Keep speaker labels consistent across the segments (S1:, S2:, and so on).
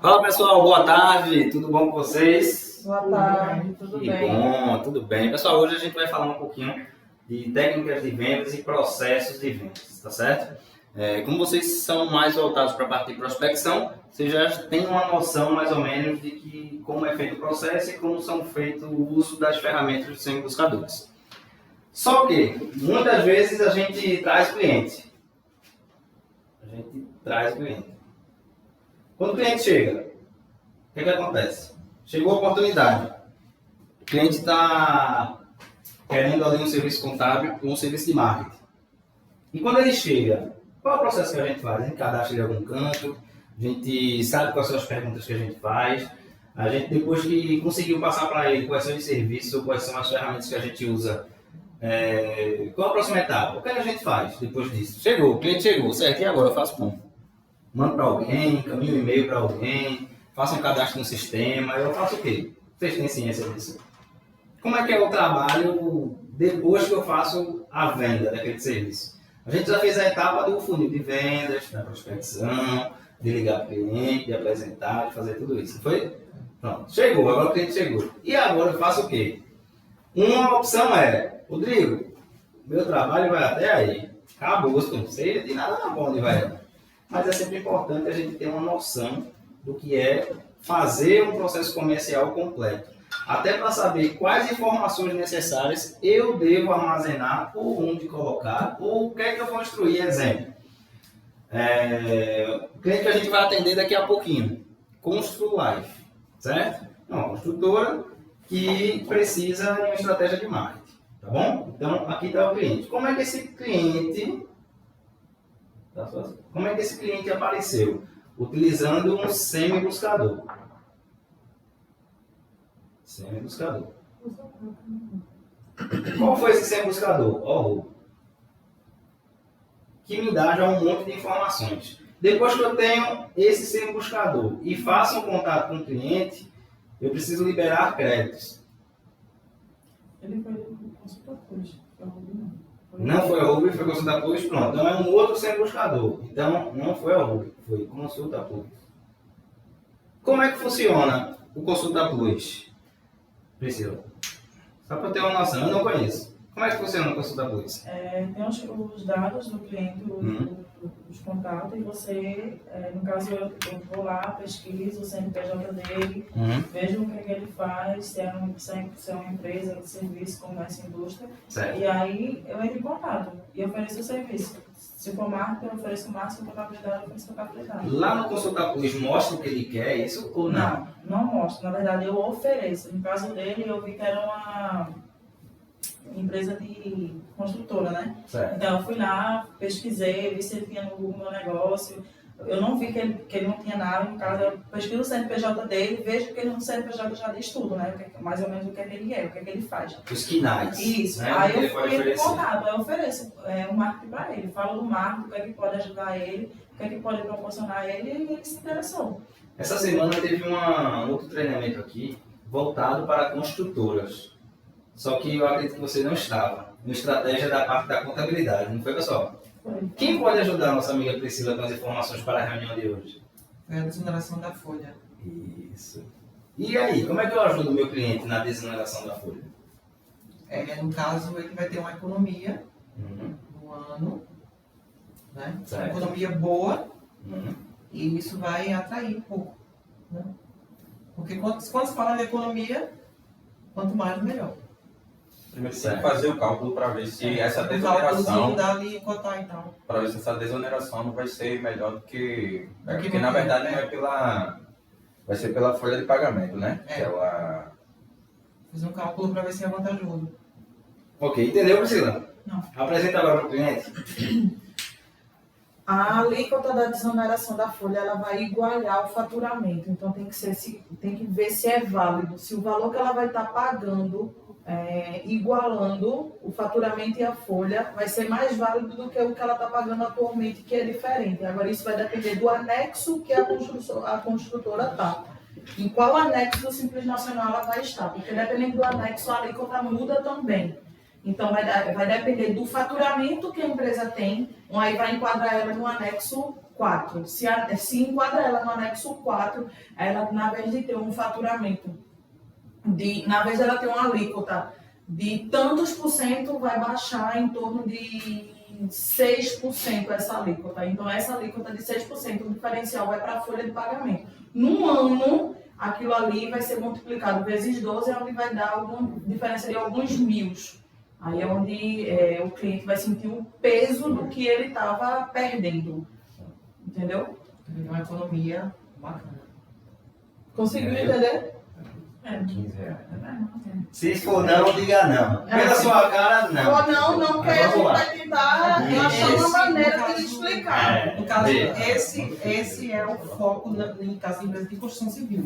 S1: Fala pessoal, boa tarde, tudo bom com vocês?
S2: Boa tarde, tudo
S1: Que
S2: bem?
S1: bom, tudo bem. Pessoal, hoje a gente vai falar um pouquinho de técnicas de vendas e processos de vendas, tá certo? Como vocês são mais voltados para a parte de prospecção, vocês já têm uma noção mais ou menos de como é feito o processo e como são feito o uso das ferramentas dos SEM buscadores. Só que, muitas vezes a gente traz cliente. Quando o cliente chega, o que acontece? Chegou a oportunidade. O cliente está querendo ali um serviço contábil ou um serviço de marketing. E quando ele chega, qual é o processo que a gente faz? A gente cadastra ele em algum canto, a gente sabe quais são as perguntas que a gente faz, a gente, depois que conseguiu passar para ele quais são os serviços ou quais são as ferramentas que a gente usa, qual a próxima etapa? O que a gente faz depois disso? Chegou, o cliente chegou, certo? E agora eu faço como? Mando para alguém, encaminho um e-mail para alguém, faço um cadastro no sistema, eu faço o quê? Vocês têm ciência disso? Como é que é o trabalho depois que eu faço a venda daquele serviço? A gente já fez a etapa do funil de vendas, da prospecção, de ligar para o cliente, de apresentar, de fazer tudo isso. Foi? Pronto. Chegou, agora o cliente chegou. E agora eu faço o quê? Uma opção é, Rodrigo, meu trabalho vai até aí. Acabou, não sei de nada na onde vai. Mas é sempre importante a gente ter uma noção do que é fazer um processo comercial completo. Até para saber quais informações necessárias eu devo armazenar, ou onde colocar, ou o que é que eu vou instruir. Exemplo, o cliente que a gente vai atender daqui a pouquinho, Constru Life, certo? É uma construtora que precisa de uma estratégia de marketing, tá bom? Então, aqui está o cliente. Como é que esse cliente apareceu? Utilizando um semi-buscador. Semi-buscador. Qual foi esse semi-buscador? Que me dá já um monte de informações. Depois que eu tenho esse semi-buscador e faço um contato com o cliente, eu preciso liberar créditos.
S2: Ele foi consultar hoje,
S1: Não foi a Rubio, foi Consulta Plus, pronto. Então é um outro semi-buscador. Então não foi a Rubio, foi Consulta Plus. Como é que funciona o Consulta Plus? Priscila, só para eu ter uma noção, eu não conheço. Como é que funciona o Consulta Plus?
S2: Tem os dados do cliente, os contatos, e você, no caso, eu vou lá, pesquiso o CNPJ dele, vejo o que ele faz, se é uma empresa de serviço, comércio, indústria,
S1: Certo.
S2: E aí eu entro em contato e ofereço o serviço. Se for marketing, eu ofereço marketing, se for contabilidade, eu ofereço contabilidade.
S1: Lá no Consulta Plus mostra o que ele quer, isso ou não?
S2: Não mostra. Na verdade, eu ofereço. No caso dele, eu vi que era uma empresa de construtora, né?
S1: Certo.
S2: Então, eu fui lá, pesquisei, vi se ele tinha no Google meu negócio. Eu não vi que ele não tinha nada. No caso, eu pesquiso o CNPJ dele, vejo que ele no CNPJ já diz tudo, né? Mais ou menos o que ele é, o que ele faz.
S1: Os KINAIs.
S2: Isso.
S1: Né?
S2: Aí eu fui em contato, eu ofereço um marketing para ele. Falo do marketing, o que é que pode ajudar ele, o que é que pode proporcionar a ele, e ele se interessou.
S1: Essa semana teve um outro treinamento aqui, voltado para construtoras. Só que eu acredito que você não estava. Uma estratégia da parte da contabilidade, não foi, pessoal?
S2: Foi.
S1: Quem pode ajudar a nossa amiga Priscila com as informações para a reunião de hoje?
S3: Foi a desoneração da folha.
S1: Isso. E aí, como é que eu ajudo o meu cliente na desoneração da folha?
S3: No caso, ele vai ter uma economia no ano, né? Uma economia boa, e isso vai atrair pouco. Né? Porque quando se fala de economia, quanto mais, melhor.
S4: Primeiro tem que fazer o cálculo para ver se essa
S3: Para
S4: ver se essa desoneração não vai ser melhor do que... Porque na verdade não é pela... Vai ser pela folha de pagamento, né?
S3: Fazer um cálculo para ver se é vantajoso.
S1: Ok, entendeu, Priscila?
S2: Não.
S1: Apresenta agora para o cliente.
S5: A alíquota da desoneração da folha, ela vai igualar o faturamento. Então tem que ver se é válido, se o valor que ela vai estar pagando, igualando o faturamento e a folha, vai ser mais válido do que o que ela está pagando atualmente, que é diferente. Agora isso vai depender do anexo que a construtora está. Em qual anexo do Simples Nacional ela vai estar, porque dependendo do anexo a alíquota muda também. Então, vai depender do faturamento que a empresa tem, aí vai enquadrar ela no anexo 4. Se enquadra ela no anexo 4, ela, na vez de ter um faturamento, na vez de ela ter uma alíquota de tantos por cento, vai baixar em torno de 6% essa alíquota. Então, essa alíquota de 6%, o diferencial vai para a folha de pagamento. Num ano, aquilo ali vai ser multiplicado vezes 12, é onde vai dar alguma diferença de alguns mil. Aí é onde o cliente vai sentir o peso do que ele estava perdendo. Entendeu?
S3: É uma economia bacana.
S5: Conseguiu entender?
S4: R$15.
S1: Se for não, diga não. Pela sua cara, não.
S5: Ou não, porque a gente vai tentar achar uma maneira de
S3: caso,
S5: explicar.
S3: No caso, esse é o foco em caso de empresa de construção civil.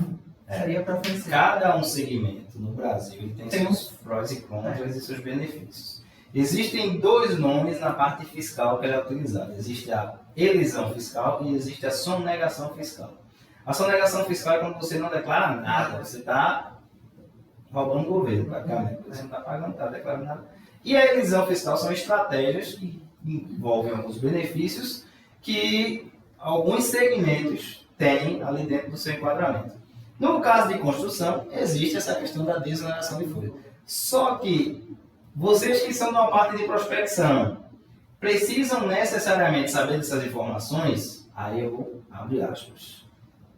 S3: Seria para oferecer.
S1: Cada segmento no Brasil ele tem seus prós e contras e seus benefícios. Existem dois nomes na parte fiscal que ela é utilizada. Existe a elisão fiscal e existe a sonegação fiscal. A sonegação fiscal é quando você não declara nada, você está roubando o governo, praticamente. Você não está pagando, não está declarando nada. E a elisão fiscal são estratégias que envolvem alguns benefícios que alguns segmentos têm ali dentro do seu enquadramento. No caso de construção, existe essa questão da desoneração de folha. Só que vocês que são de uma parte de prospecção precisam necessariamente saber dessas informações, aí eu vou abrir aspas.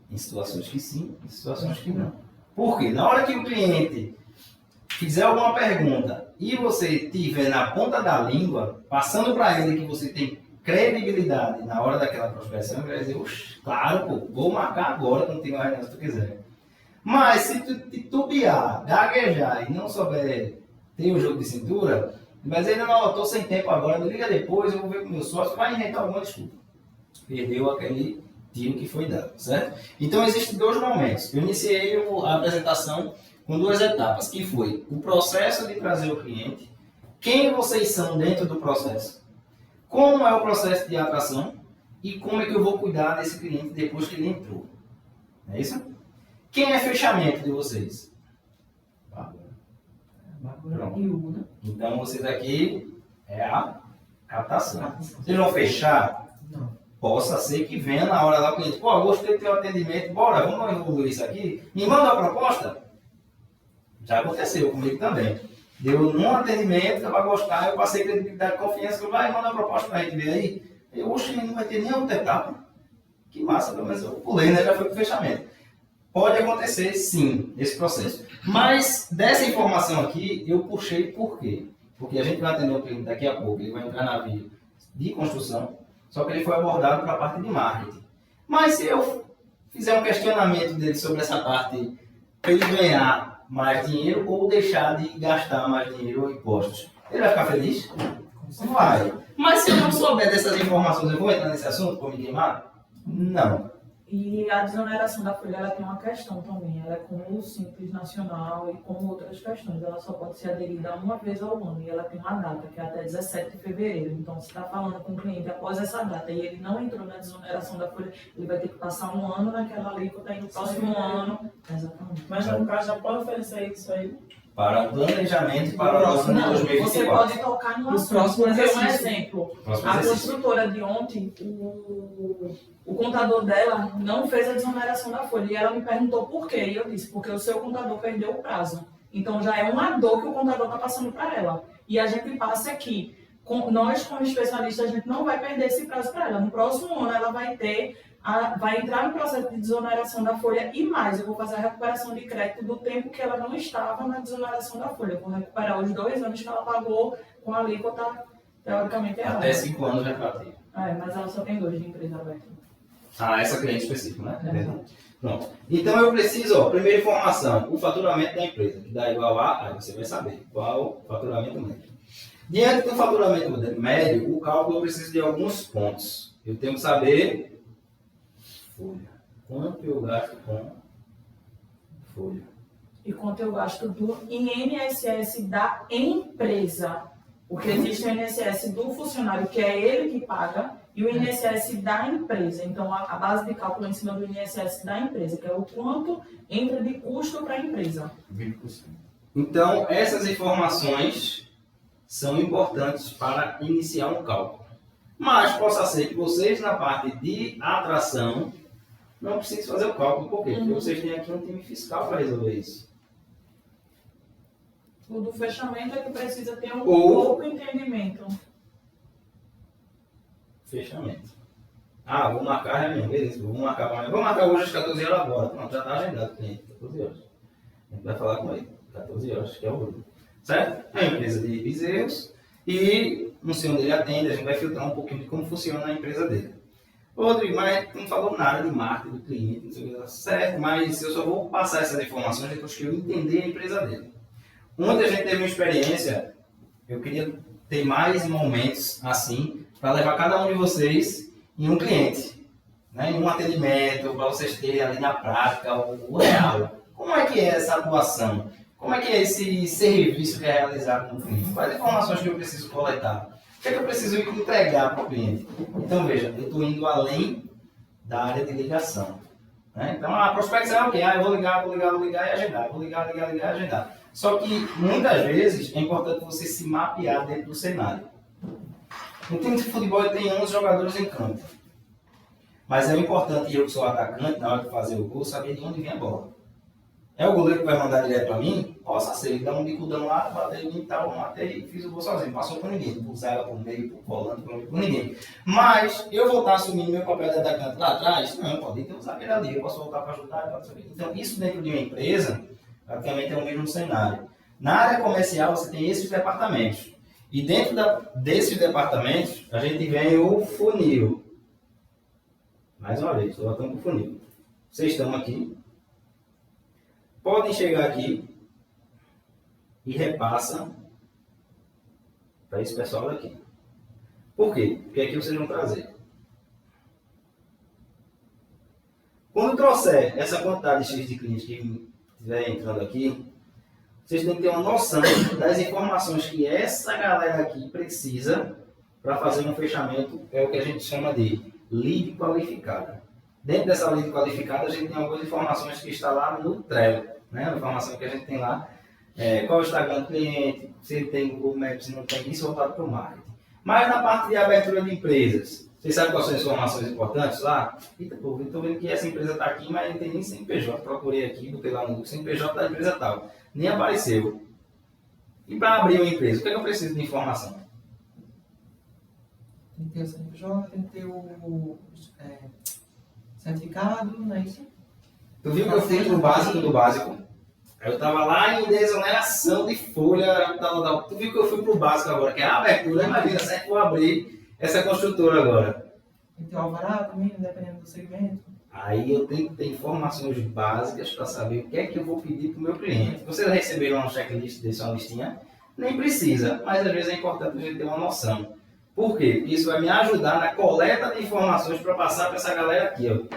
S1: Em situações que sim, em situações que não. Por quê? Na hora que o cliente fizer alguma pergunta e você tiver na ponta da língua, passando para ele que você tem credibilidade na hora daquela prospecção, ele vai dizer, oxe, claro, pô, vou marcar agora quando tem uma reunião se tu quiser. Mas se tu titubear, gaguejar e não souber ter o jogo de cintura, ele vai dizer, não, eu estou sem tempo agora, me liga depois, eu vou ver com o meu sócio, vai inventar alguma desculpa. Perdeu aquele tiro que foi dado, certo? Então, existem dois momentos. Eu iniciei a apresentação com duas etapas, que foi o processo de trazer o cliente, quem vocês são dentro do processo, como é o processo de atração e como é que eu vou cuidar desse cliente depois que ele entrou. É isso? Quem é fechamento de vocês?
S3: Bacana. E Hugo, né?
S1: Então, vocês aqui é a captação. Vocês vão fechar?
S3: Não.
S1: Possa ser que venha na hora lá o cliente, pô, gostei do teu atendimento, bora, vamos evoluir isso aqui, me manda uma proposta. Já aconteceu comigo também. Deu num atendimento, que vai gostar, eu passei credibilidade e confiança, que vai mandar uma proposta pra gente ver aí. Eu, oxe, não vai ter nem outra etapa. Que massa, pelo menos eu pulei, né? Já foi pro fechamento. Pode acontecer, sim, esse processo. Mas dessa informação aqui, eu puxei por quê? Porque a gente vai atender o cliente daqui a pouco, ele vai entrar na via de construção, só que ele foi abordado para a parte de marketing. Mas se eu fizer um questionamento dele sobre essa parte, para ele ganhar mais dinheiro ou deixar de gastar mais dinheiro ou impostos, ele vai ficar feliz? Vai. Mas se eu não souber dessas informações, eu vou entrar nesse assunto para me queimar? Não.
S5: E a desoneração da folha, ela tem uma questão também. Ela é como o Simples Nacional e como outras questões. Ela só pode ser aderida uma vez ao ano. E ela tem uma data, que é até 17 de fevereiro. Então, se está falando com o cliente após essa data e ele não entrou na desoneração da folha, ele vai ter que passar um ano naquela alíquota e no próximo ano. Exatamente.
S2: Mas no caso já pode oferecer isso aí?
S1: Para o planejamento e para o próximo
S5: Não,
S1: 2024.
S5: você pode tocar no assunto.
S3: próximo
S5: Porque um
S3: exercício.
S5: exemplo.
S1: Próximo
S5: A
S1: exercício.
S5: construtora de ontem, o contador dela não fez a desoneração da folha. E ela me perguntou por quê. E eu disse, porque o seu contador perdeu o prazo. Então já é uma dor que o contador está passando para ela. E a gente passa aqui. Nós, como especialistas, a gente não vai perder esse prazo para ela. No próximo ano, ela vai entrar no processo de desoneração da folha e mais, eu vou fazer a recuperação de crédito do tempo que ela não estava na desoneração da folha. Eu vou recuperar os 2 anos que ela pagou com a alíquota teoricamente errada.
S1: Até 5 anos já bater.
S5: Mas ela só tem 2 de empresa aberta.
S1: Essa cliente específica, né? Verdade. Pronto. Então eu preciso, primeira informação, o faturamento da empresa, que dá igual a, aí você vai saber qual o faturamento médio. Diante do faturamento médio, o cálculo eu preciso de alguns pontos. Eu tenho que saber folha. Quanto eu gasto com folha?
S5: E quanto eu gasto do INSS da empresa. Porque existe o INSS do funcionário, que é ele que paga, e o INSS da empresa. Então, a base de cálculo é em cima do INSS da empresa, que é o quanto entra de custo para a empresa.
S4: 20%.
S1: Então, essas informações são importantes para iniciar um cálculo. Mas possa ser que vocês, na parte de atração, não precisem fazer o cálculo. Por quê? Porque vocês têm aqui um time fiscal para resolver isso.
S2: O do fechamento é que precisa ter um
S1: Ou-
S2: pouco entendimento.
S1: Fechamento. Ah, vou marcar a reunião, beleza. Vou marcar amanhã. Vou marcar hoje às 14 horas agora. Pronto, já está agendado o cliente, 14 horas. A gente vai falar com ele, 14 horas, que é o Bruno. Certo? É uma empresa de bezerros e não sei onde ele atende, a gente vai filtrar um pouquinho de como funciona a empresa dele. Rodrigo, mas não falou nada de marketing do cliente, não sei o que, certo, mas eu só vou passar essas informações depois que eu entender a empresa dele. Onde a gente teve uma experiência, eu queria ter mais momentos assim, para levar cada um de vocês em um cliente, né? Em um atendimento, para vocês terem ali na prática o real. Como é que é essa atuação? Como é que é esse serviço que é realizado no cliente? Quais informações que eu preciso coletar? O que é que eu preciso entregar para o cliente? Então, veja, eu estou indo além da área de ligação. Né? Então, a prospecção é o quê? Eu vou ligar e agendar. Vou ligar e agendar. Só que, muitas vezes, é importante você se mapear dentro do cenário. No time de futebol tem 11 jogadores em campo. Mas é importante eu, que sou atacante, na hora de fazer o gol, saber de onde vem a bola. É o goleiro que vai mandar direto para mim? Possa ser, ele dá um bicudão lá, bateu em mim e tal, matei e fiz o gol sozinho. Passou por ninguém, por zaga, por meio, por volante, por ninguém. Mas eu vou estar assumindo meu papel de atacante lá atrás? Não, pode ter um zagueiro ali, eu posso voltar para ajudar, pode saber. Então, isso dentro de uma empresa, praticamente é o mesmo cenário. Na área comercial, você tem esses departamentos. E dentro desses departamentos, a gente vem o funil. Mais uma vez, estou voltando para o funil. Vocês estão aqui. Podem chegar aqui e repassam para esse pessoal daqui. Por quê? Porque aqui vocês vão trazer. Quando trouxer essa quantidade X de clientes que estiver entrando aqui, vocês têm que ter uma noção das informações que essa galera aqui precisa para fazer um fechamento, é o que a gente chama de lead qualificada. Dentro dessa lead qualificada, a gente tem algumas informações que está lá no Trello, né? A informação que a gente tem lá, qual é o Instagram do cliente, se ele tem Google Maps, se não tem, isso voltado para o marketing. Mas na parte de abertura de empresas, vocês sabem quais são as informações importantes lá? Estou vendo que essa empresa está aqui, mas não tem nem CNPJ. Procurei aqui, botei lá no CNPJ da empresa tal. Nem apareceu. E para abrir uma empresa, o que é que eu preciso de informação?
S3: Tem que ter o CNPJ, tem que ter o certificado, não é isso?
S1: Tu viu que eu fui pro básico do básico? Aí eu estava lá em desoneração de folha, tal. Tu viu que eu fui pro básico agora, que é a abertura, imagina, certo? Vou abrir essa construtora agora.
S3: Tem que ter o alvará também, dependendo do segmento.
S1: Aí eu tenho que ter informações básicas para saber o que é que eu vou pedir para o meu cliente. Vocês receberam uma checklist dessa listinha? Nem precisa, mas às vezes é importante a gente ter uma noção. Por quê? Porque isso vai me ajudar na coleta de informações para passar para essa galera aqui, ó.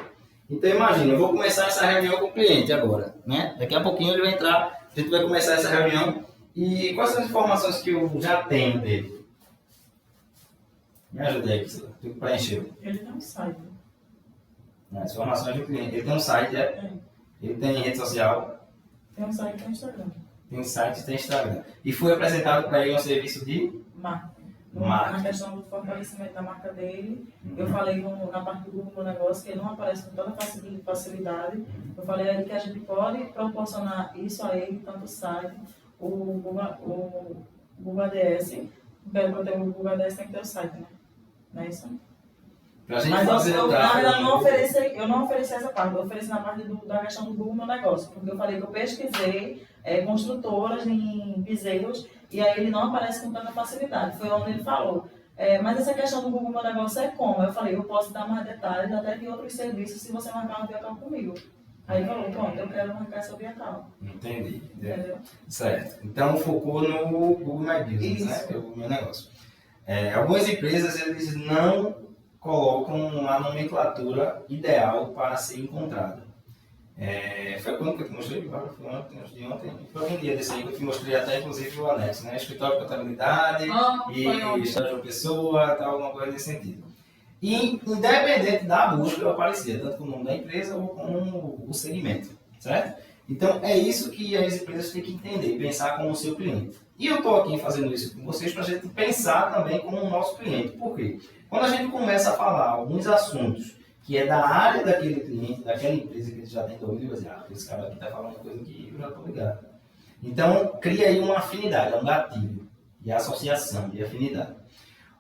S1: Então imagina, eu vou começar essa reunião com o cliente agora, né? Daqui a pouquinho ele vai entrar, a gente vai começar essa reunião. E quais são as informações que eu já tenho dele? Me ajuda aí, tu preencheu.
S2: Ele tem um site.
S1: As informações do cliente. Ele tem um site, ele tem rede social.
S2: Tem um site e tem um Instagram.
S1: Tem um site e tem Instagram. E foi apresentado para ele um serviço de
S2: Marketing.
S1: marketing.
S2: Na questão do fortalecimento da marca dele, eu falei na parte do Google Meu Negócio que ele não aparece com toda facilidade. Eu falei aí que a gente pode proporcionar isso a ele, tanto o site, o Google ADS. Para ter o Google ADS tem que ter o site, né? Não é isso?
S1: Pra gente
S2: Mas
S1: fazer
S2: eu,
S1: o
S2: na verdade,
S1: tráfego.
S2: eu não ofereci essa parte, eu ofereci na parte da questão do Google Meu Negócio, porque eu falei que eu pesquisei construtoras em bezerros e aí ele não aparece com tanta facilidade, foi onde ele falou. Mas essa questão do Google Meu Negócio é como? Eu falei, eu posso dar mais detalhes até de outros serviços se você marcar uma via call comigo. Aí ele falou, pronto, eu quero marcar essa via call.
S1: Entendi.
S2: Entendeu?
S1: Certo. Então focou no Google My Business, né? Que é o meu negócio. Algumas empresas eles não colocam a nomenclatura ideal para ser encontrada. Foi quando que eu te mostrei? Foi ontem. Foi um dia desse aí que eu te mostrei até inclusive o anexo, né? Escritório de contabilidade e história de uma pessoa, tal, alguma coisa nesse sentido. E independente da busca eu aparecia, tanto com o nome da empresa ou com o segmento, certo? Então é isso que as empresas têm que entender, pensar como o seu cliente. E eu estou aqui fazendo isso com vocês para a gente pensar também como o nosso cliente. Por quê? Quando a gente começa a falar alguns assuntos que é da área daquele cliente, daquela empresa que ele já tem domínio, ele vai dizer, esse cara aqui está falando uma coisa que eu já estou ligado. Então, cria aí uma afinidade, é um gatilho de associação, de afinidade.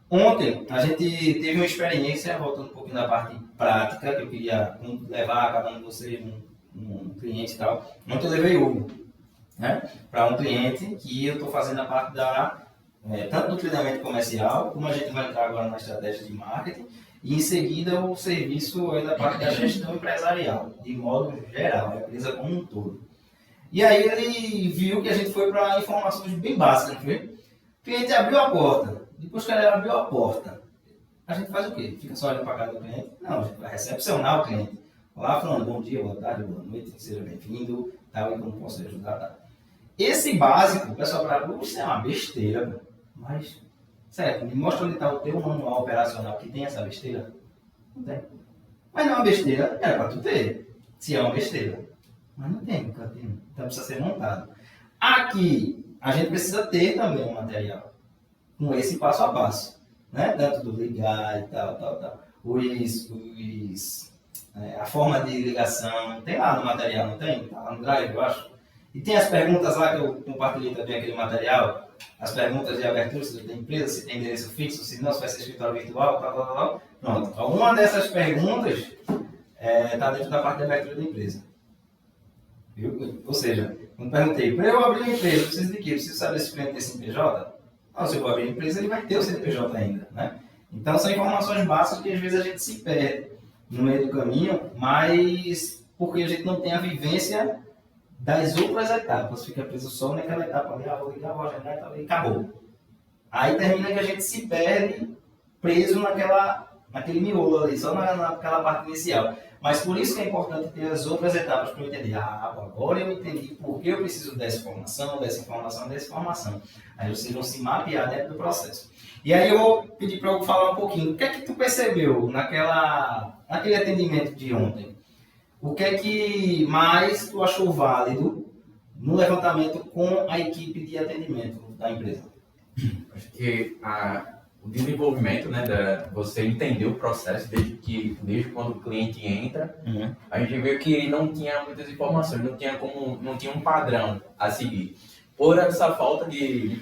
S1: Ontem, a gente teve uma experiência, voltando um pouquinho da parte prática, que eu queria levar a cada um de vocês, um cliente e tal. Ontem eu levei Hugo, né, para um cliente que eu estou fazendo a parte tanto do treinamento comercial, como a gente vai entrar agora na estratégia de marketing, e em seguida o serviço é da parte da gestão empresarial, de modo geral, a empresa como um todo. E aí ele viu que a gente foi para informações bem básicas, não foi? O cliente abriu a porta. Depois que ele abriu a porta, a gente faz o quê? Fica só olhando para a casa do cliente? Não, a gente vai recepcionar o cliente. Olá, falando bom dia, boa tarde, boa noite, seja bem-vindo, tal, e como posso ajudar, tal. Esse básico, o pessoal fala, isso é uma besteira, mas, certo, me mostra onde está o teu manual operacional que tem essa besteira? Não tem. Mas não é uma besteira, era para tu ter, se é uma besteira. Mas não tem, nunca tem, então precisa ser montado. Aqui, a gente precisa ter também um material com esse passo a passo, né? Tanto do ligar e tal. A forma de ligação, tem lá no material, não tem? Tá lá no Drive, eu acho. E tem as perguntas lá que eu compartilhei também aquele material, as perguntas de abertura, se tem empresa, se tem endereço fixo, se não, se vai ser escritório virtual, tal. Pronto. Alguma dessas perguntas está dentro da parte de abertura da empresa. Viu? Ou seja, quando perguntei, para eu abrir uma empresa, eu preciso de quê? Eu preciso saber se o cliente tem CNPJ? Não, se eu vou abrir a empresa, ele vai ter o CNPJ ainda, né? Então, são informações básicas que às vezes a gente se perde no meio do caminho, mas porque a gente não tem a vivência das outras etapas. Fica preso só naquela etapa ali, vou ligar, vou agendar e acabou. Aí termina que a gente se perde preso naquele miolo ali, só naquela parte inicial. Mas por isso que é importante ter as outras etapas para eu entender. Agora eu entendi por que eu preciso dessa informação. Aí vocês vão se mapear dentro do processo. E aí eu vou pedir para eu falar um pouquinho. O que é que tu percebeu naquele atendimento de ontem? O que é que mais tu achou válido no levantamento com a equipe de atendimento da empresa?
S4: Acho que o desenvolvimento, né, você entender o processo desde quando o cliente entra, a gente viu que ele não tinha muitas informações, não tinha um padrão a seguir. Por essa falta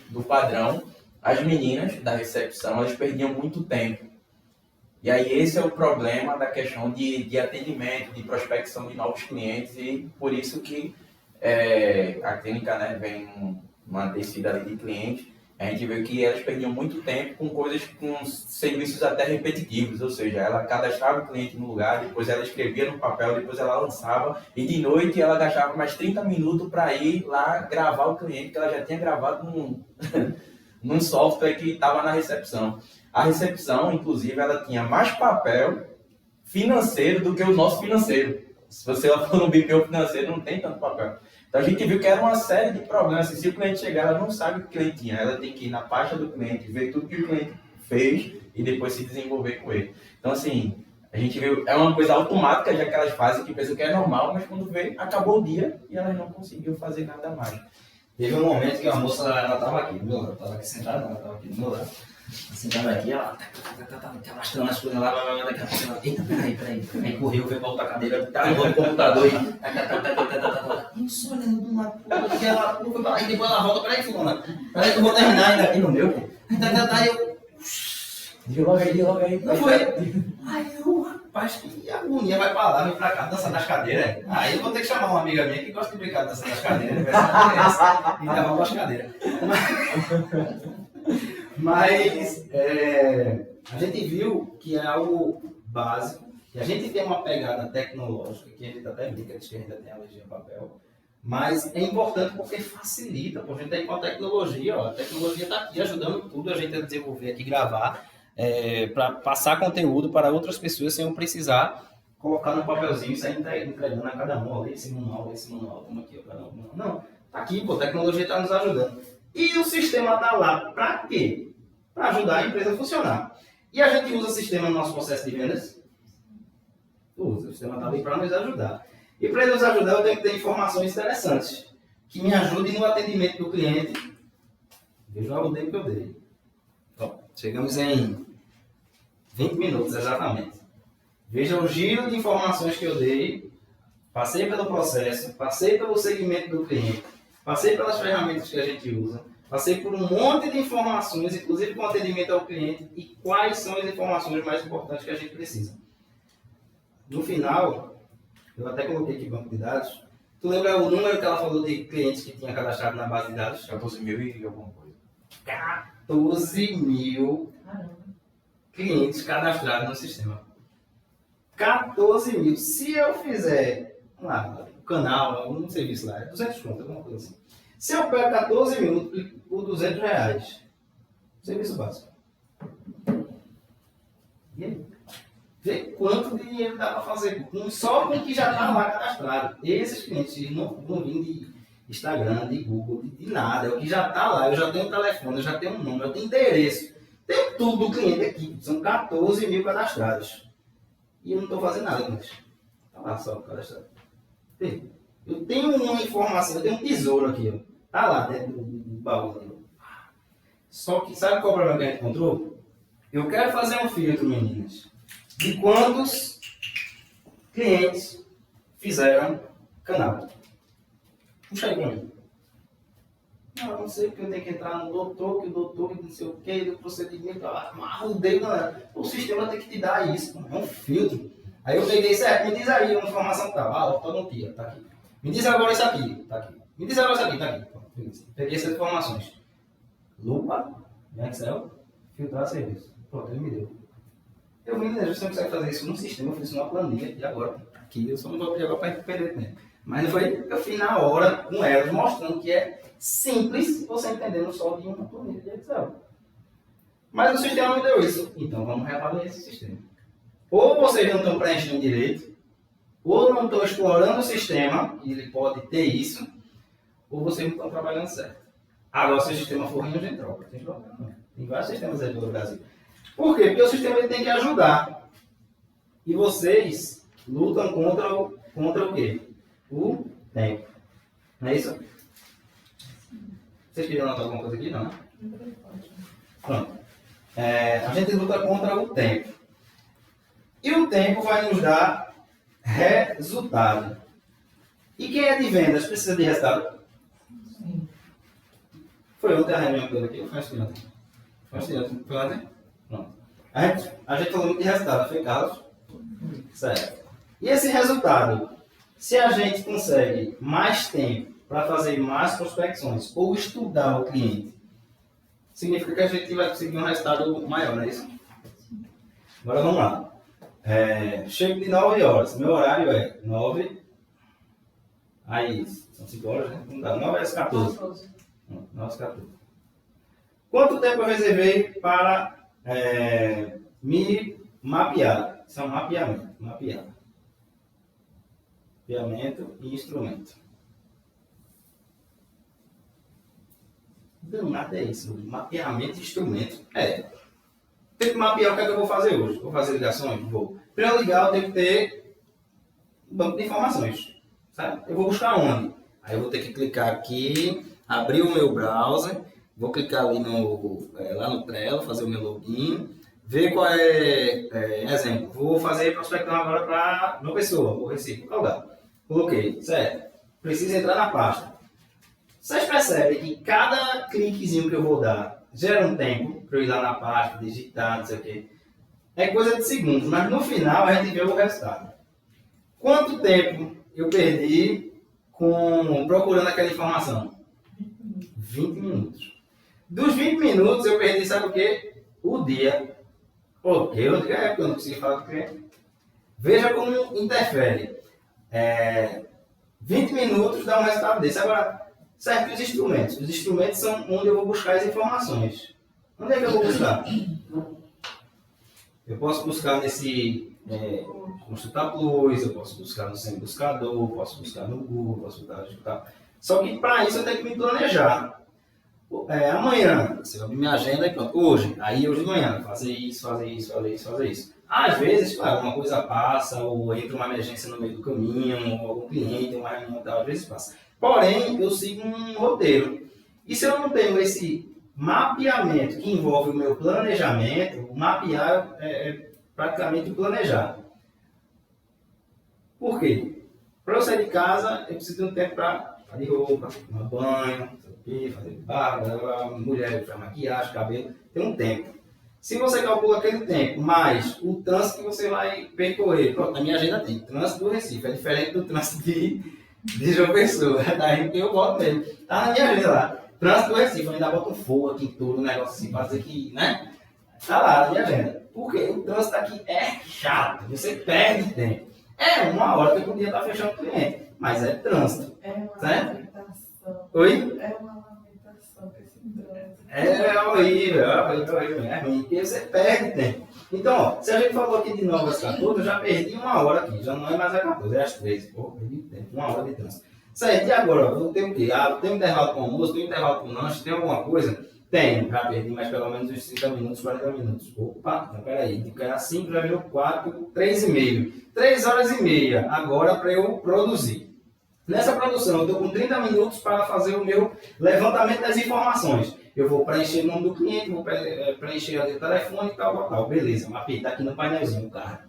S4: do padrão, as meninas da recepção, elas perdiam muito tempo. E aí esse é o problema da questão de atendimento, de prospecção de novos clientes, e por isso que a clínica, né, vem uma descida ali de clientes. A gente vê que elas perdiam muito tempo com serviços até repetitivos, ou seja, ela cadastrava o cliente no lugar, depois ela escrevia no papel, depois ela lançava, e de noite ela gastava mais 30 minutos para ir lá gravar o cliente, que ela já tinha gravado num software que estava na recepção. A recepção, inclusive, ela tinha mais papel financeiro do que o nosso financeiro. Se você for no BPO financeiro, não tem tanto papel. Então a gente viu que era uma série de problemas. Se o cliente chegar, ela não sabe o que o cliente tinha. Ela tem que ir na pasta do cliente, ver tudo que o cliente fez e depois se desenvolver com ele. Então, assim, a gente viu, é uma coisa automática já que elas fazem, que pensam que é normal, mas quando vê, acabou o dia e elas não conseguiram fazer nada mais.
S1: Teve um momento que a moça, ela estava aqui do meu lado, estava aqui sentada, ela estava aqui do meu lado. Sentada aqui, ela cadastrando as coisas lá, daqui a pouco ela, eita, peraí. Aí correu, veio para outra cadeira, travou o computador e isso olhando de um lado pro outro, aí depois ela volta, peraí, fulana, peraí que eu vou terminar ainda aqui no meu. Aí eu...
S4: Diga logo aí.
S1: Não foi? Aí eu, rapaz, que agonia, vai pra lá, vem pra cá, dançar nas cadeiras. Aí eu vou ter que chamar uma amiga minha que gosta de brincar dançando nas cadeiras, e levar para as cadeiras. Mas a gente viu que é algo básico, e a gente tem uma pegada tecnológica, que a gente até brinca, diz que a gente tem alergia a papel, mas é importante porque facilita, porque a gente tem com a tecnologia, a tecnologia está aqui ajudando tudo a gente a desenvolver aqui, gravar, para passar conteúdo para outras pessoas sem eu precisar colocar no papelzinho e sair entregando a cada um, olha esse manual, toma aqui, ó, cada um. Não, tá aqui, pô, a tecnologia está nos ajudando. E o sistema está lá para quê? Para ajudar a empresa a funcionar. E a gente usa o sistema no nosso processo de vendas? Usa, o sistema está ali para nos ajudar. E para ele nos ajudar, eu tenho que ter informações interessantes, que me ajudem no atendimento do cliente. Veja o tempo que eu dei. Ó, chegamos em 20 minutos, exatamente. Veja o giro de informações que eu dei, passei pelo processo, passei pelo segmento do cliente, passei pelas ferramentas que a gente usa, passei por um monte de informações, inclusive com atendimento ao cliente, e quais são as informações mais importantes que a gente precisa. No final, eu até coloquei aqui banco de dados. Tu lembra o número que ela falou de clientes que tinha cadastrado na base de dados?
S4: 14 mil e alguma coisa.
S1: 14 mil clientes cadastrados no sistema. 14 mil. Se eu fizer lá, o canal, algum serviço lá, é 200 conto, alguma coisa assim. Se eu pego 14 mil, multiplico por R$200, serviço básico. E aí? Vê quanto dinheiro dá para fazer só com o que já está lá cadastrado. Esses clientes não vêm de Instagram, de Google, de nada. É o que já está lá. Eu já tenho um telefone, eu já tenho um número, eu tenho endereço. Tem tudo do cliente aqui. São 14 mil cadastrados. E eu não estou fazendo nada com isso. Está lá só cadastrado. Eu tenho uma informação, eu tenho um tesouro aqui. Está lá dentro do baú. Só que sabe qual é o problema que a gente encontrou? Eu quero fazer um filtro, meninas, de quantos clientes fizeram canal. Puxa aí pra mim. Não sei porque eu tenho que entrar no doutor, que o doutor não sei o que, do procedimento, arrudei, galera. O sistema tem que te dar isso, é um filtro. Aí eu peguei, certo, me diz aí uma informação que tá, ortodontia, tá aqui. Me diz agora isso aqui, tá aqui. Me diz agora isso aqui, tá aqui. Peguei essas informações. Lupa, Excel, filtrar serviço. Pronto, ele me deu. Eu vi, né, você não consegue fazer isso no sistema, eu fiz isso numa planilha, e agora, aqui, eu só não vou pedir agora para perder tempo. Mas não foi, eu fiz na hora, com elas, mostrando que é simples você entendendo só de uma planilha de Excel. Mas o sistema não deu isso. Então vamos reavaliar esse sistema. Ou vocês não estão preenchendo direito, ou não estão explorando o sistema, e ele pode ter isso, ou vocês não estão trabalhando certo. Agora, se o sistema for ruim, a gente troca. Tem vários sistemas aí pelo Brasil. Por quê? Porque o sistema ele tem que ajudar. E vocês lutam contra o quê? O tempo. Não é isso? Vocês queriam anotar alguma coisa aqui? Não, né? Pronto. A gente luta contra o tempo. E o tempo vai nos dar resultado. E quem é de vendas precisa de resultado? Sim. Foi ontem a reunião que eu aqui? Ou foi ontem? Foi ontem? Pronto. A gente falou muito de resultado. Foi Carlos? Certo. E esse resultado, se a gente consegue mais tempo para fazer mais prospecções ou estudar o cliente, significa que a gente vai conseguir um resultado maior, não é isso? Agora vamos lá. Chego de 9 horas. Meu horário é 9. Aí, são 5 horas, né? Não dá. 9 às 14. 9 às 14. Quanto tempo eu reservei para me mapear? Isso é um mapeamento. Mapeamento e instrumento. Não, nada é isso. Mapeamento e instrumento. Tem que mapear o que é que eu vou fazer hoje. Vou fazer ligações? Vou. Para eu ligar, eu tenho que ter um banco de informações. Sabe? Eu vou buscar onde? Aí eu vou ter que clicar aqui, abrir o meu browser, vou clicar ali lá no Trello, fazer o meu login, ver qual exemplo. Vou fazer prospecção agora para uma pessoa, vou Recife, qual lugar? Coloquei, certo. Preciso entrar na pasta. Vocês percebem que cada cliquezinho que eu vou dar gera um tempo para eu ir lá na pasta, digitar, não sei o quê. É coisa de segundos, mas no final a gente vê o resultado. Quanto tempo eu perdi procurando aquela informação? 20 minutos. Dos 20 minutos eu perdi, sabe o quê? O dia. Porque eu não consegui falar com o cliente. Veja como interfere. 20 minutos dá um resultado desse. Agora, certo, os instrumentos. Os instrumentos são onde eu vou buscar as informações. Onde é que eu vou buscar? Eu posso buscar nesse Consultar Plus, eu posso buscar no Sem Buscador, posso buscar no Google, posso buscar. Só que para isso eu tenho que me planejar. Amanhã, você vai abrir minha agenda e pronto. Hoje de manhã, fazer isso. Às vezes, claro, uma coisa passa, ou entra uma emergência no meio do caminho, ou algum cliente, às vezes passa. Porém, eu sigo um roteiro. E se eu não tenho esse Mapeamento que envolve o meu planejamento, o mapear é praticamente o planejar. Por quê? Para eu sair de casa, eu preciso de um tempo para fazer roupa, tomar banho, fazer barba, mulher para maquiagem, cabelo, tem um tempo. Se você calcula aquele tempo, mais o trânsito que você vai percorrer, pronto, na minha agenda tem trânsito do Recife, é diferente do trânsito de João Pessoa, daí que eu boto mesmo. Tá na minha agenda lá. Trânsito do Recife, eu ainda boto um fogo aqui em tudo, um negócio assim, para dizer que, né? Tá lá na minha agenda. Porque o trânsito aqui é chato, você perde tempo. É 1 hora que eu podia estar fechando o cliente, mas é trânsito.
S2: É uma
S1: certo?
S2: lamentação.
S1: Oi?
S2: É uma lamentação que esse trânsito.
S1: É horrível, é ruim, porque você perde tempo. Então, ó, se a gente falou aqui de 9 às 14, eu já perdi 1 hora aqui, já não é mais às 14, é às 13. Pô, perdi tempo, 1 hora de trânsito. Certo, e agora, eu tenho o quê? Ah, tem um intervalo com o almoço, tem um intervalo com o lanche, tem alguma coisa? Tem, já perdi mais pelo menos uns 30 minutos, 40 minutos. Opa, então peraí, de que era 5, já virou 4, 3,5. 3 horas e meia agora para eu produzir. Nessa produção, eu estou com 30 minutos para fazer o meu levantamento das informações. Eu vou preencher o nome do cliente, vou preencher o telefone e tal. Beleza, mapeei, está aqui no painelzinho, o cara.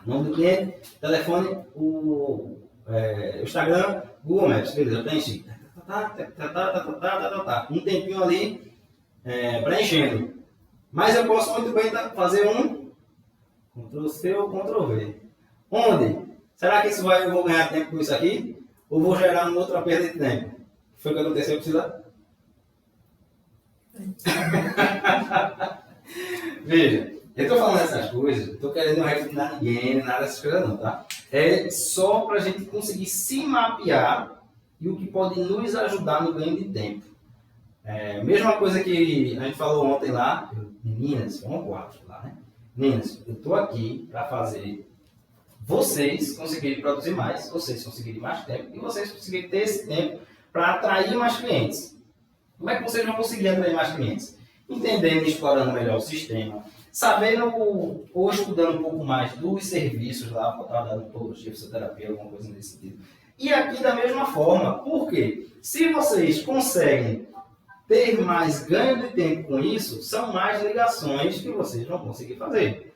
S1: Nome do cliente, telefone, o Instagram, Google Maps, beleza, preenchi. Um tempinho ali preenchendo. Mas eu posso muito bem fazer um Ctrl+C ou Ctrl+V. Onde? Será que eu vou ganhar tempo com isso aqui? Ou vou gerar uma outra perda de tempo? Foi o que aconteceu, Priscila? Veja, eu estou falando essas coisas, não estou querendo recriminar ninguém, nada dessas coisas não, tá? É só para a gente conseguir se mapear e o que pode nos ajudar no ganho de tempo. Mesma coisa que a gente falou ontem lá, meninas, foram 4 lá, né? Meninas, eu estou aqui para fazer vocês conseguirem produzir mais, vocês conseguirem mais tempo e vocês conseguirem ter esse tempo para atrair mais clientes. Como é que vocês vão conseguir atrair mais clientes? Entendendo e explorando melhor o sistema, sabendo ou estudando um pouco mais dos serviços lá, da odontologia, fisioterapia, alguma coisa nesse sentido. E aqui da mesma forma, por quê? Se vocês conseguem ter mais ganho de tempo com isso, são mais ligações que vocês vão conseguir fazer.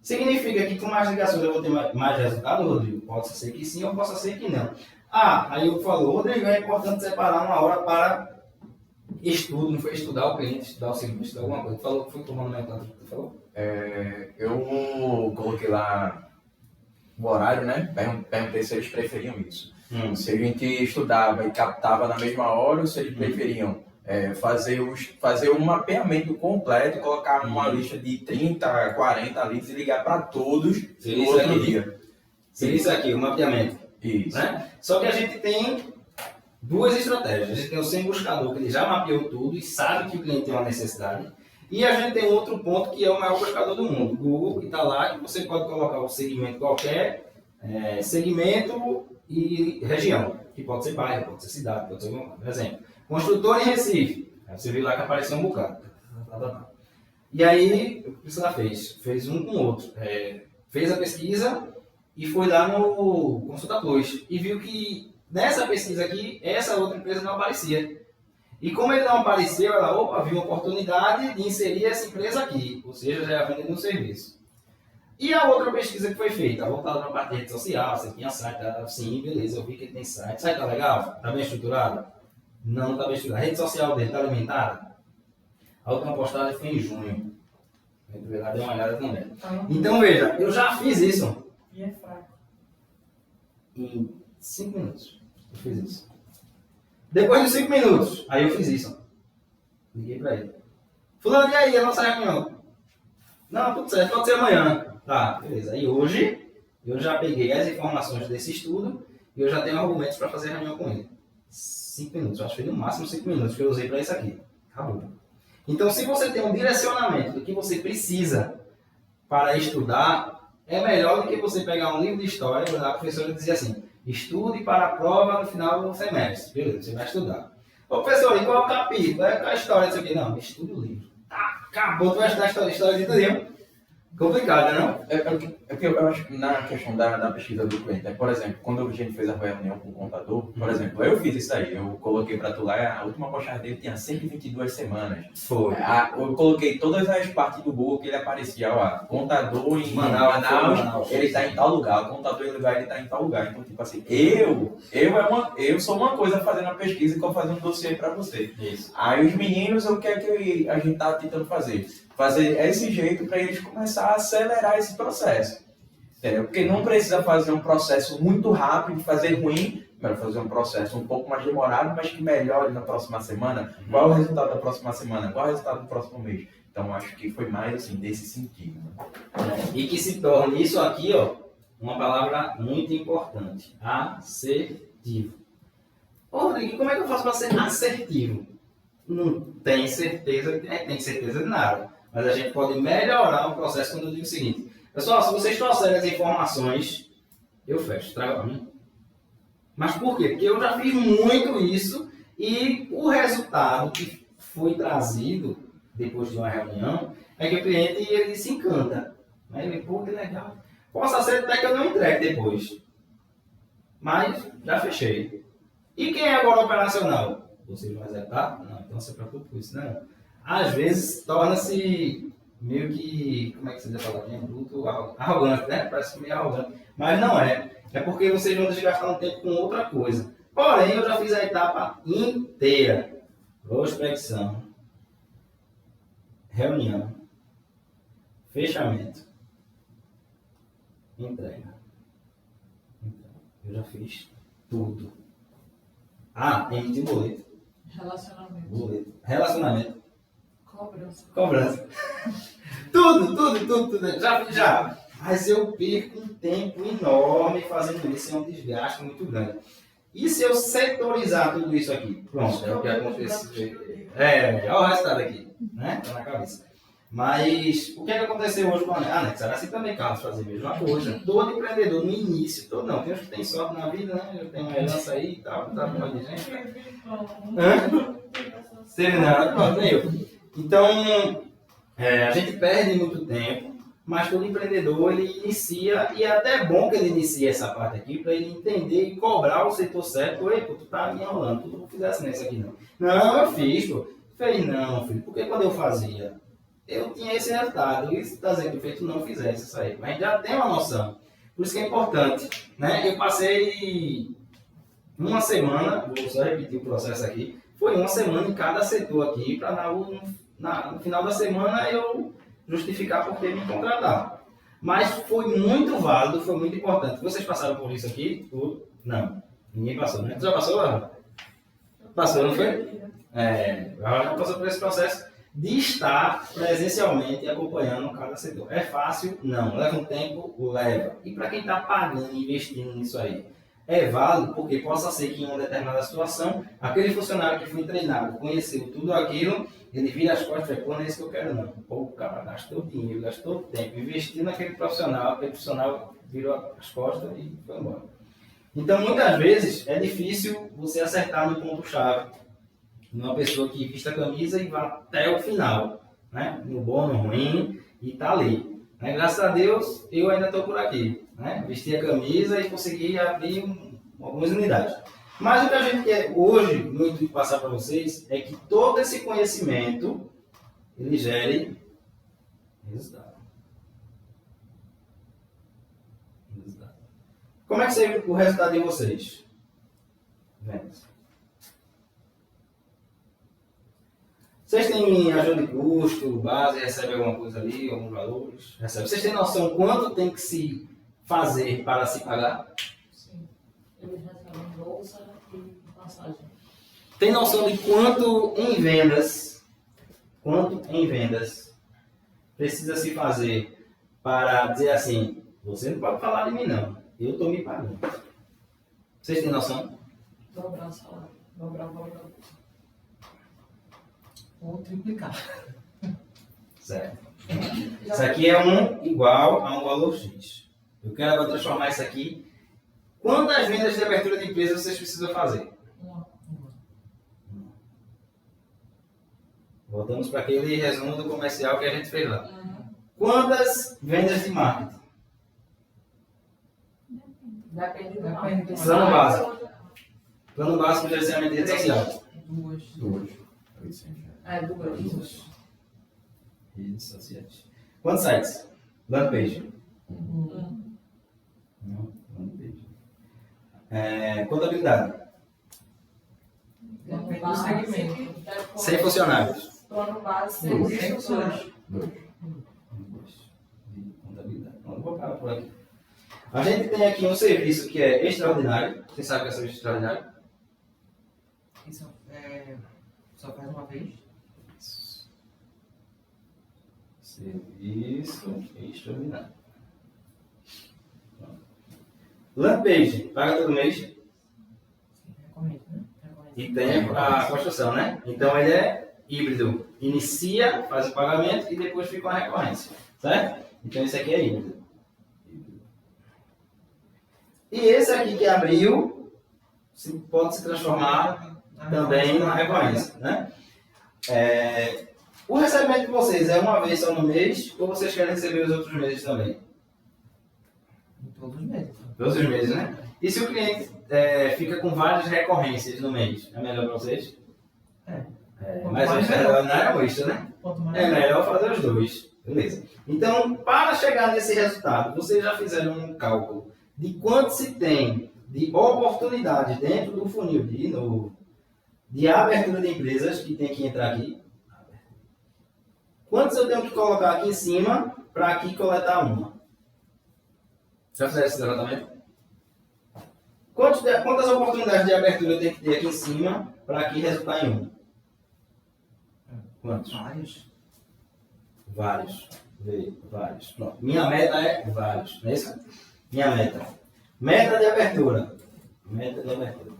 S1: Significa que com mais ligações eu vou ter mais resultado, Rodrigo? Pode ser que sim ou possa ser que não. Aí eu falo, Rodrigo, é importante separar 1 hora para estudo, não foi estudar o cliente, estudar o serviço, estudar alguma coisa. Tu falou que foi tomando minha conta, tu falou?
S4: Eu coloquei lá o horário, né? Perguntei se eles preferiam isso. Se a gente estudava e captava na mesma hora ou se eles preferiam fazer um mapeamento completo, colocar numa lista de 30, 40 litros e ligar para todos no outro dia.
S1: Seria isso aqui, o mapeamento.
S4: Isso.
S1: Né? Só que a gente tem 2 estratégias. A gente tem o sem buscador, que ele já mapeou tudo e sabe que o cliente tem uma necessidade. E a gente tem outro ponto que é o maior buscador do mundo, o Google, que está lá, que você pode colocar um segmento qualquer, segmento e região, que pode ser bairro, pode ser cidade, pode ser alguma coisa. Por exemplo, construtor em Recife. Aí você viu lá que apareceu um bocado. E aí, o que você fez? Fez um com o outro. Fez a pesquisa e foi lá no Consulta Plus. E viu que nessa pesquisa aqui, essa outra empresa não aparecia. E como ele não apareceu, ela viu uma oportunidade de inserir essa empresa aqui. Ou seja, já é a venda de um serviço. E a outra pesquisa que foi feita, voltada para a parte de rede social, você tinha site, sim, beleza, eu vi que ele tem site. O site tá legal? Tá bem estruturado? Não está bem estruturado. A rede social dele está alimentada? A última postagem foi em junho. Dê uma olhada também. Então veja, eu já fiz isso.
S2: E é fraco.
S1: Em 5 minutos. Eu fiz isso. Depois de 5 minutos, aí eu fiz isso. Liguei para ele. Fulano, e aí, a nossa reunião? Não, tudo certo, pode ser amanhã. Tá, beleza. E hoje, eu já peguei as informações desse estudo e eu já tenho argumentos para fazer a reunião com ele. 5 minutos, eu acho que foi no máximo 5 minutos que eu usei para isso aqui. Acabou. Então, se você tem um direcionamento do que você precisa para estudar, é melhor do que você pegar um livro de história, a professora dizia assim, estude para a prova no final do semestre. Beleza, você vai estudar. Ô professor, e qual é o capítulo? Qual é a história disso aqui? Não, estude o livro. Tá, acabou, tu vai estudar a história de tudo. Complicado, não?
S4: É que eu acho que na questão da pesquisa do cliente, por exemplo, quando a gente fez a reunião com o contador, por exemplo, eu fiz isso aí, eu coloquei para tu lá, a última postagem dele tinha 122 semanas.
S1: Foi.
S4: Eu coloquei todas as partes do Google que ele aparecia, ó, contador em Manaus, ele está em tal lugar, o contador em lugar, ele está em tal lugar. Então, tipo assim, eu sou uma coisa fazendo a pesquisa e fazendo um dossiê para você.
S1: Isso.
S4: Aí os meninos, o que é que a gente tá tentando fazer? Fazer esse jeito para eles começar a acelerar esse processo. Entendeu? Porque não precisa fazer um processo muito rápido, fazer ruim, mas fazer um processo um pouco mais demorado, mas que melhore na próxima semana. Qual é o resultado da próxima semana? Qual é o resultado do próximo mês? Então, acho que foi mais assim, nesse sentido.
S1: E que se torne isso aqui, ó, uma palavra muito importante. Assertivo. Ô, Rodrigo, como é que eu faço para ser assertivo? Não tem certeza, tem certeza de nada. Mas a gente pode melhorar o processo quando eu digo o seguinte. Pessoal, se vocês trouxerem as informações, eu fecho, trago para mim. Mas por quê? Porque eu já fiz muito isso e o resultado que foi trazido depois de uma reunião é que o cliente ele se encanta. Né? Ele, pô, que legal. Possa ser até que eu não entregue depois. Mas já fechei. E quem é agora operacional? Vocês vão executar? Não, então não se preocupe com isso, não. Às vezes torna-se meio que, como é que você diz a palavrinha? Bruto, arrogante, né? Parece meio arrogante. Mas não é. É porque vocês vão desgastar um tempo com outra coisa. Porém, eu já fiz a etapa inteira. Prospecção. Reunião. Fechamento. Entrega. Eu já fiz tudo. Emitir boleto. Relacionamento. Cobrança. Tudo. Já. Mas eu perco um tempo enorme fazendo isso, é um desgaste muito grande. E se eu setorizar tudo isso aqui? Pronto, é o que acontece. Olha o resultado aqui, né? Tá na cabeça. Mas o que é que aconteceu hoje com a Anex? Será assim também, Carlos, fazer a mesma coisa. Todo empreendedor no início, não, tem uns que tem sorte na vida, né? Eu tenho uma herança aí e tal, tá bom de gente. Terminado, pronto, nem eu. Então, a gente perde muito tempo, mas todo empreendedor ele inicia, e é até bom que ele inicie essa parte aqui, para ele entender e cobrar o setor certo. Ei, pô, tu tá me enrolando, tu não fizesse nessa aqui não. Não, eu fiz, pô. Falei, não, filho, porque quando eu fazia, eu tinha esse resultado, e isso está dizendo que tu não fizesse isso aí. Mas a gente já tem uma noção. Por isso que é importante, né? Eu passei uma semana, vou só repetir o processo aqui, foi uma semana em cada setor aqui, para no final da semana eu justificar por ter me contratado. Mas foi muito válido, foi muito importante. Vocês passaram por isso aqui? Não, ninguém passou, né? Tu já passou, Laura? Passou, não foi? Agora já passou por esse processo de estar presencialmente acompanhando cada setor. É fácil? Não. Leva um tempo? Leva. E para quem está pagando, investindo nisso aí? É válido porque possa ser que em uma determinada situação, aquele funcionário que foi treinado, conheceu tudo aquilo, ele vira as costas e fala, pô, não é isso que eu quero não. Pô, o cara gastou dinheiro, gastou tempo, investiu naquele profissional, aquele profissional virou as costas e foi embora. Então, muitas vezes, é difícil você acertar no ponto-chave, numa pessoa que vista a camisa e vá até o final, né? No bom, no ruim, e tá ali. Né? Graças a Deus, eu ainda estou por aqui. Né? Vesti a camisa e consegui abrir algumas unidades. Mas o que a gente quer hoje, muito passar para vocês, é que todo esse conhecimento, ele gere resultado. Como é que seria o resultado de vocês? Vendas. Vocês têm ajuda de custo, base, recebem alguma coisa ali, alguns valores? Recebe. Vocês têm noção quanto tem que se fazer para se pagar?
S2: Sim. Eles recebem bolsa e passagem.
S1: Tem noção de quanto em vendas precisa se fazer para dizer assim, você não pode falar de mim não, eu estou me pagando. Vocês têm noção?
S2: Dobrar o salário, dobrar o valor da bolsa.
S3: Ou triplicar.
S1: Certo. Isso aqui é igual a um valor X. Eu quero agora transformar isso aqui. Quantas vendas de abertura de empresa vocês precisam fazer?
S2: Uma.
S1: Voltamos para aquele resumo do comercial que a gente fez lá. Quantas vendas de marketing?
S5: Depende do
S3: Depende.
S1: Plano básico. Plano básico de gerenciamento de rede social.
S3: Duas.
S4: 800 reais.
S5: duas.
S1: Redes sociais. Quantos sites? Landing page. Não, landing page. Contabilidade.
S3: Depende do segmento.
S1: 100 funcionários.
S5: Plano base,
S3: Duas.
S5: serviço,
S3: Duas.
S1: De contabilidade. Vamos voltar por aqui. A gente tem aqui um serviço que é extraordinário. Você sabe o que é serviço extraordinário?
S3: Isso só faz uma vez.
S1: Serviço extraordinário. Landing page, paga todo mês.
S3: Sim, recomendo, né? Recomendo.
S1: E tem a construção, né? Então ele é híbrido. Inicia, faz o pagamento e depois fica uma recorrência. Certo? Então esse aqui é híbrido. E esse aqui que abriu pode se transformar também numa recorrência, né? O recebimento de vocês é uma vez só no mês ou vocês querem receber os outros meses também?
S3: Em todos os meses.
S1: Todos os meses, né? E se o cliente fica com várias recorrências no mês, é melhor para vocês? Mas o extraordinário é um extra, né?
S3: Quanto mais
S1: É melhor fazer os dois. Beleza. Então, para chegar nesse resultado, vocês já fizeram um cálculo de quanto se tem de oportunidade dentro do funil de abertura de empresas que tem que entrar aqui. Quantos eu tenho que colocar aqui em cima para aqui coletar uma? Já fizeram esse levantamento? Quantas oportunidades de abertura eu tenho que ter aqui em cima para aqui resultar em uma? Quantos?
S3: vários.
S1: Vários. Pronto. Minha meta é vários, não é isso? Minha meta. Meta de abertura. Meta de abertura.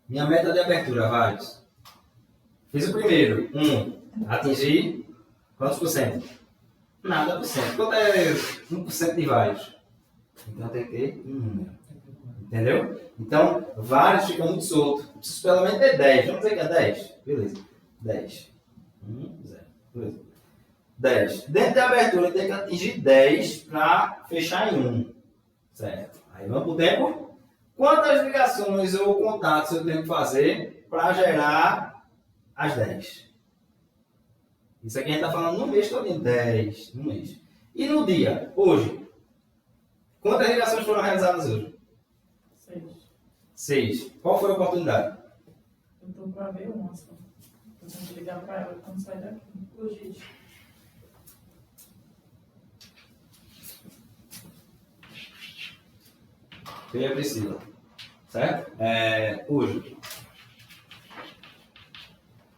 S1: Minha meta de abertura, vários. Fiz o primeiro. Atingi quantos por cento? Nada por cento. Quanto é 1% de vários? Então tem que ter um número. Entendeu? Então, vários ficam muito soltos. Preciso pelo menos ter 10. Vamos dizer que é 10? Beleza. 10. 0. Beleza. 10. Dentro da abertura tem que atingir 10 para fechar em 1. Certo. Aí vamos para o tempo. Quantas ligações ou contatos eu tenho que fazer para gerar as 10? Isso aqui a gente está falando no mês todo, 10 no mês. E no dia, hoje? Quantas ligações foram realizadas hoje? 6. Qual foi a oportunidade?
S2: Eu estou para ver uma só. Eu tenho que ligar para ela quando sair daqui. Hoje.
S1: Foi a Priscila. Certo? Hoje.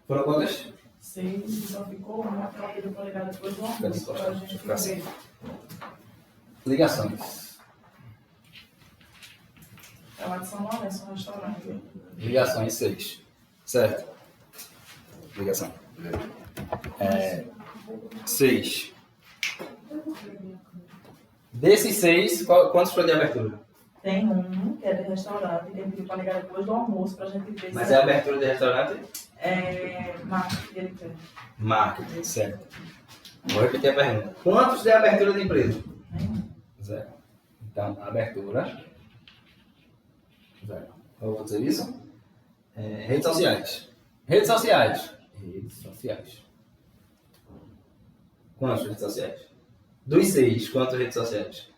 S1: Foram quantas?
S2: 6 e só ficou uma que ela pediu para ligar depois do almoço. Para a gente ver.
S1: Ligações.
S2: É lá de São Lourenço, um restaurante.
S1: Ligações 6. Certo? Ligação. 6. Desses 6, quantos foi de abertura?
S2: Tem um que é de restaurante, que ele pediu para ligar depois do almoço para a gente ver.
S1: Mas é abertura de restaurante?
S2: Marketing que ele quer.
S1: Marketing, certo. Vou repetir a pergunta. Quantos de abertura de empresa?
S2: Nenhum.
S1: 0. Então, abertura. 0. Eu vou dizer isso? Redes sociais. Redes sociais. Redes sociais. Quantas redes sociais? Dos 6, quantas redes sociais?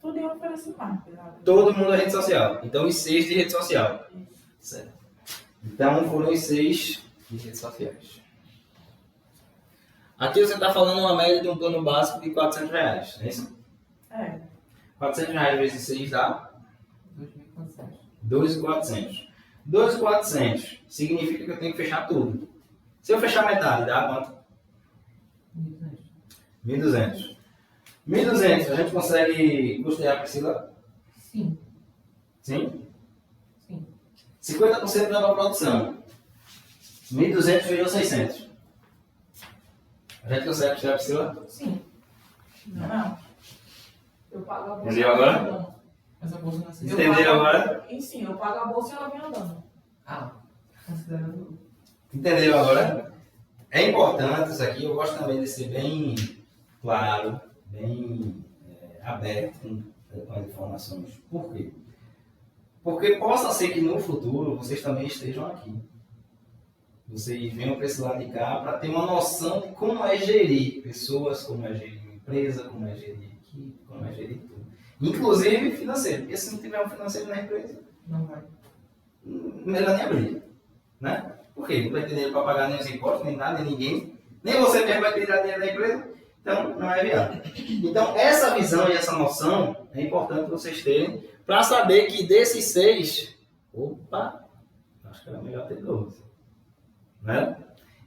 S2: Tudo ia oferecer marketing.
S1: Todo mundo é rede social. Então, os 6 de rede social. Certo. Então, foram os 6 de redes sociais. Aqui você está falando uma média de um plano básico de R$400, não é isso?
S2: É.
S1: R$400 vezes 6 dá
S3: 2.400.
S1: 2.400. 2.400 significa que eu tenho que fechar tudo. Se eu fechar metade, dá quanto? 1.200. 1.200, a gente consegue custear a Priscila?
S3: Sim.
S1: Sim?
S3: Sim.
S1: 50% da nova produção. 1.200 virou 600. A gente consegue custear a Priscila?
S3: Sim.
S2: Não.
S5: Eu pago a bolsa.
S1: Entendeu agora?
S5: andando.
S3: Essa bolsa não é
S1: Entenderam agora?
S5: E sim, eu pago a bolsa e ela vem andando.
S3: considerando.
S1: Entenderam agora? É importante isso aqui, eu gosto também de ser bem claro, bem aberto com as informações. Por quê? Porque possa ser que no futuro vocês também estejam aqui. Vocês venham para esse lado de cá para ter uma noção de como é gerir pessoas, como é gerir uma empresa, como é gerir equipe, como é gerir tudo. Inclusive financeiro, porque se não tiver um financeiro na empresa,
S3: Não vai.
S1: melhor nem abrir. Né? Por quê? Não vai ter dinheiro para pagar nem os impostos, nem nada, nem ninguém. Nem você mesmo vai tirar dinheiro da empresa, então não é viável. Então essa visão e essa noção é importante vocês terem para saber que desses 6, opa, acho que era melhor ter 12. Né?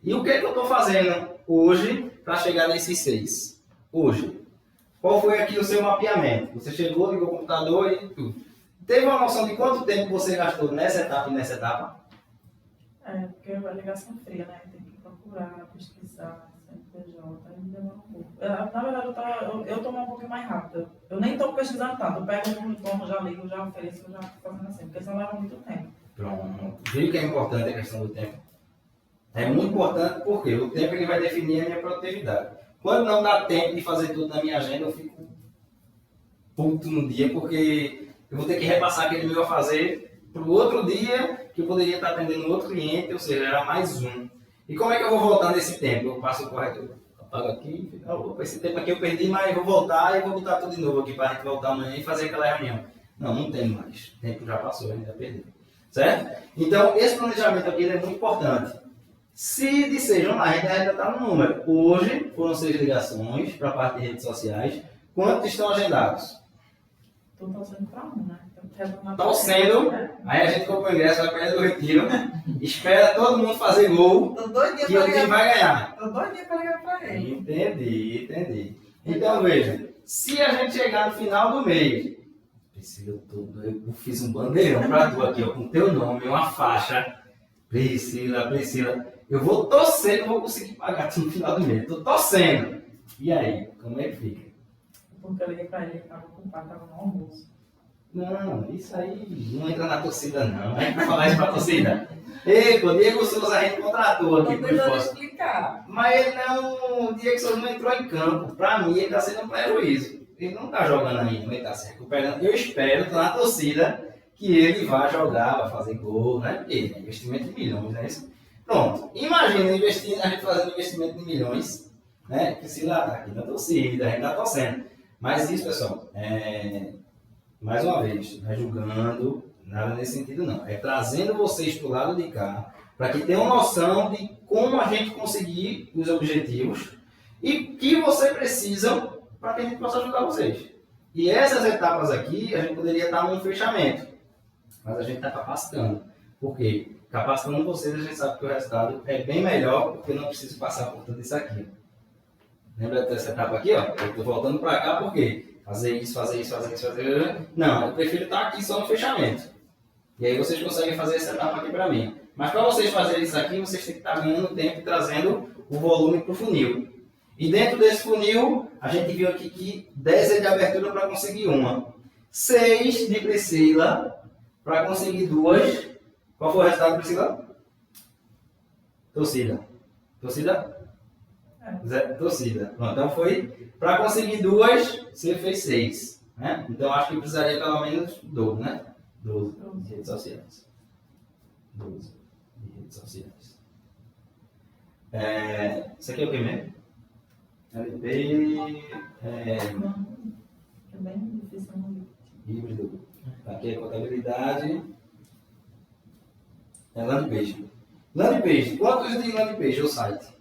S1: E o que é que eu estou fazendo hoje para chegar nesses 6? Hoje. Qual foi aqui o seu mapeamento? Você chegou, ligou o computador e tudo. Teve uma noção de quanto tempo você gastou nessa etapa e nessa etapa?
S2: Porque é ligação fria, né? Tem que procurar, pesquisar, CNPJ, aí demora um pouco. Na verdade, eu tô um pouquinho mais rápido. Eu nem estou pesquisando tanto. Eu pego um uniforme, já ligo, já ofereço, já estou fazendo assim, porque senão leva muito tempo.
S1: Pronto. Viu que é importante a questão do tempo? É muito importante porque o tempo ele vai definir a minha produtividade. Quando não dá tempo de fazer tudo na minha agenda, eu fico puto no dia, porque eu vou ter que repassar aquele meu a fazer para o outro dia, que eu poderia estar atendendo outro cliente, ou seja, era mais um. E como é que eu vou voltar nesse tempo? Eu passo o corretor, apago aqui, fico, opa, esse tempo aqui eu perdi, mas vou voltar e vou botar tudo de novo aqui para a gente voltar amanhã e fazer aquela reunião. Não tem mais. O tempo já passou, ainda perdeu. Certo? Então, esse planejamento aqui é muito importante. Se disser lá, a gente ainda está no número. Hoje foram 6 ligações para a parte de redes sociais. Quantos estão agendados?
S2: Estou torcendo para um, né?
S1: Torcendo. Aí a gente compra o ingresso, vai perder do retiro. Espera todo mundo fazer gol.
S5: Tô doidinha
S1: Que
S5: pra
S1: o time
S5: ligar.
S1: vai ganhar.
S5: Tô doidinha pra ligar pra ele.
S1: Entendi. Então veja, se a gente chegar no final do mês, Priscila, eu fiz um bandeirão para tu aqui, ó, com teu nome, uma faixa. Priscila. Eu vou torcer que eu vou conseguir pagar tu no final do mês. Tô torcendo. E aí, como é que fica?
S2: Porque eu liguei para ele, ele estava ocupado, estava no almoço.
S1: Não, isso aí não entra na torcida, não. A gente vai falar isso pra torcida. Ei, o Diego Souza a gente contratou aqui
S5: Tô
S1: pro
S5: tentando
S1: Esforço.
S5: explicar.
S1: Mas ele não, o Diego Souza não entrou em campo. Pra mim, ele tá sendo um prejuízo. Ele não tá jogando ainda, ele tá se recuperando. Eu espero, tô na torcida, que ele vá jogar, vai fazer gol, né? Porque é investimento de milhões, não é isso? Pronto. Imagina a gente fazendo investimento de milhões, né? Priscila tá aqui na torcida, a gente tá torcendo. Mas isso, pessoal, mais uma vez, não é julgando, nada nesse sentido não. É trazendo vocês para o lado de cá, para que tenham noção de como a gente conseguir os objetivos e que vocês precisam para que a gente possa ajudar vocês. E essas etapas aqui, a gente poderia estar num fechamento, mas a gente está capacitando. Por quê? Capacitando vocês, a gente sabe que o resultado é bem melhor, porque eu não preciso passar por tudo isso aqui. Lembra dessa etapa aqui? Ó? Eu estou voltando para cá, por quê? Fazer isso. Não, eu prefiro estar aqui só no fechamento. E aí vocês conseguem fazer essa etapa aqui para mim. Mas para vocês fazerem isso aqui, vocês têm que estar ganhando tempo e trazendo o volume para o funil. E dentro desse funil, a gente viu aqui que 10 é de abertura para conseguir uma. 6 de Priscila para conseguir 2. Qual foi o resultado, Priscila? Torcida. Torcida. Pronto, então foi para conseguir 2, você fez 6. Né? Então acho que precisaria pelo menos 12, né? 12 de redes sociais. 12 de redes sociais. Isso aqui é o que mesmo? LP.
S2: É bem difícil não ver.
S1: Híbrido. Aqui é contabilidade. Landing page. Landing page. Quantos de landing page é o site?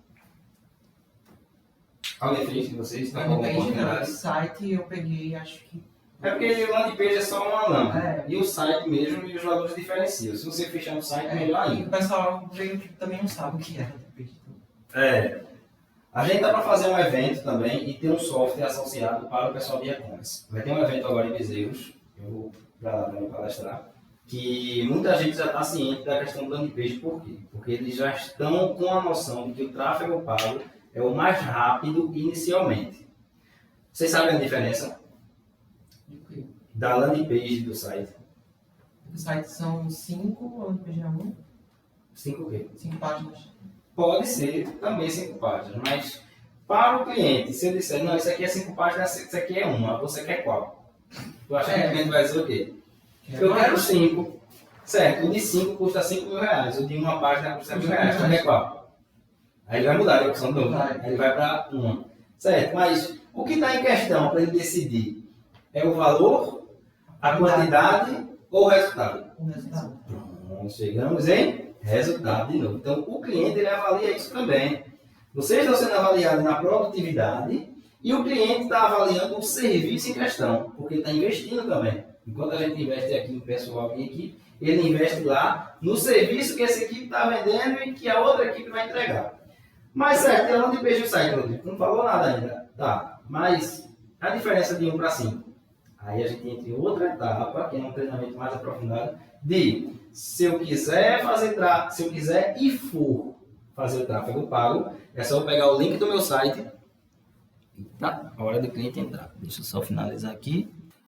S1: Alguém fez de vocês? Tá com alguma
S3: Depende do
S1: oportunidade?
S3: site, eu peguei, acho que.
S1: É porque o landing page é só uma lâmpada.
S3: É.
S1: E o site mesmo e os valores diferenciam. Se você fechar no site, é melhor
S3: E o
S1: ainda.
S3: pessoal veio que também não sabe o que é.
S1: A gente está para fazer um evento também e ter um software associado para o pessoal de e-commerce. Vai ter um evento agora em Bezerros, eu vou para lá também palestrar, que muita gente já está ciente da questão do landing page. Por quê? Porque eles já estão com a noção de que o tráfego pago é o mais rápido inicialmente. Vocês sabem a diferença da landing page do site?
S3: O site são 5, o landing page é 1,
S1: 5 o quê?
S3: 5 páginas.
S1: Pode ser também 5 páginas, mas para o cliente, se eu disser, não, isso aqui é 5 páginas, isso aqui é uma, você quer qual? Tu acha que o cliente vai dizer o quê? Eu quero 5. Certo, o de 5 custa 5 mil reais, o de uma página custa 1.000 reais, tu quer qual? Aí ele vai mudar a opção de novo, aí ele vai para uma. Certo, mas o que está em questão para ele decidir é o valor, a quantidade ou o resultado?
S3: O resultado.
S1: Pronto, chegamos em resultado de novo. Então, o cliente ele avalia isso também. Vocês estão sendo avaliados na produtividade e o cliente está avaliando o serviço em questão, porque ele está investindo também. Enquanto a gente investe aqui no pessoal aqui em equipe, ele investe lá no serviço que essa equipe está vendendo e que a outra equipe vai entregar. Mas certo, é onde beija o site, Rodrigo. Não falou nada ainda. Tá, mas a diferença de 1 para 5. Aí a gente entra em outra etapa, que é um treinamento mais aprofundado, de se eu quiser e for fazer o tráfego pago, é só eu pegar o link do meu site. Tá, a hora do cliente entrar. Deixa eu só finalizar aqui.